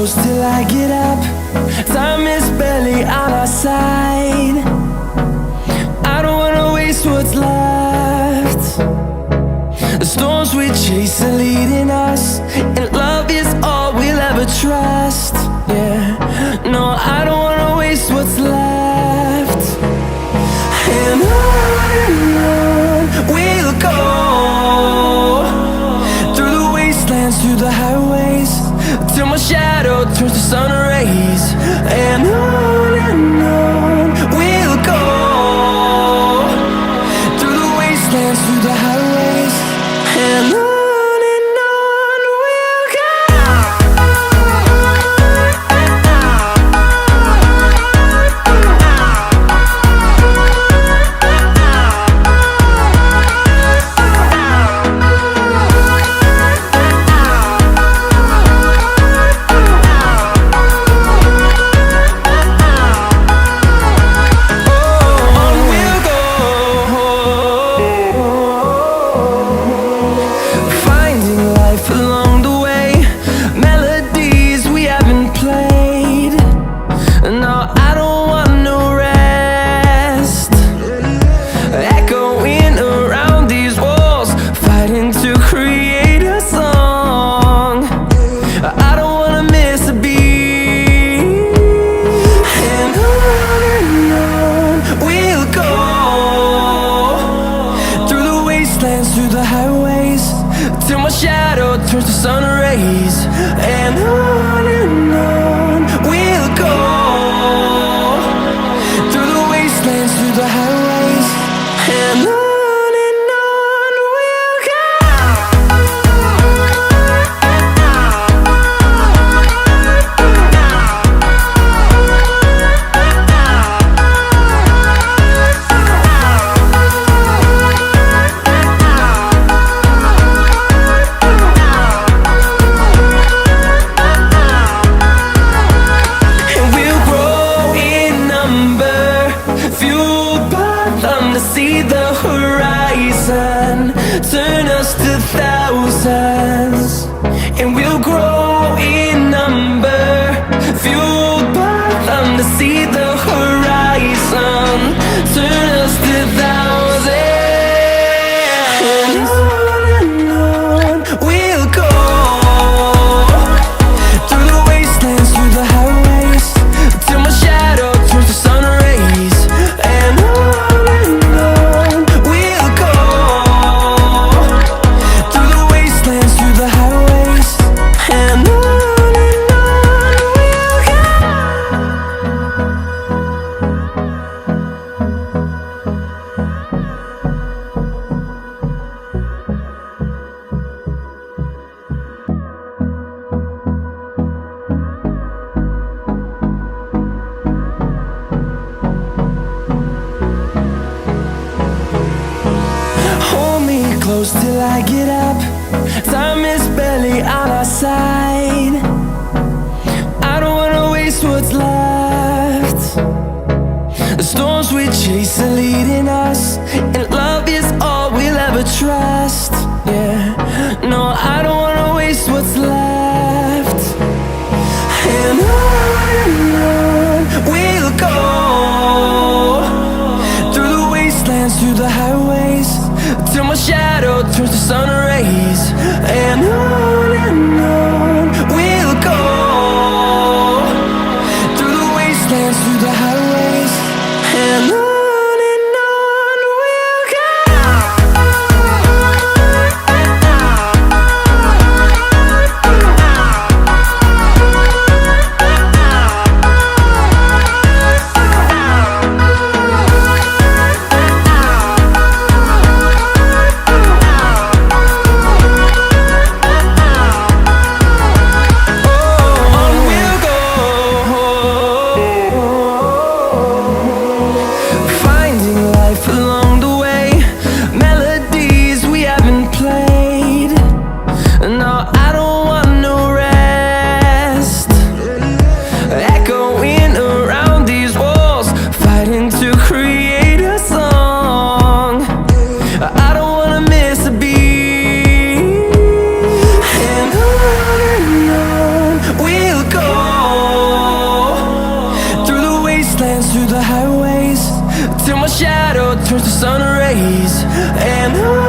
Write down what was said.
close till I get up. Time is barely on our side. I don't wanna waste what's left. The storms we chase are leading us, and love is all we'll ever trust. Yeah, no, I don't wanna waste what's left. And on we'll go, through the wastelands, through the highways, till my shadow turns to sun rays. And on we'll go, through the wastelands, through the highways, and on. Through the highways, till my shadow turns to sun rays. And on we'll go, through the wastelands, through the highways, and on we'll go. See the horizon turn us to thousands, and we'll grow in number, fueled by them to see the horizon turn us to thousands. And on we'll go, through the wastelands, through the highways, till my shadow turns to sun rays. And close till I get up. Time is barely on our side. I don't wanna waste what's left. The storms we chase are leading us, and love is all we'll ever trust. Yeah, no, I don't wanna waste what's left. And on we'll go, through the wastelands, through the highways, till my shadow turns to sun rays. And on we'll go, through the wastelands, through the highways, and on. till my shadow turns to sun rays. And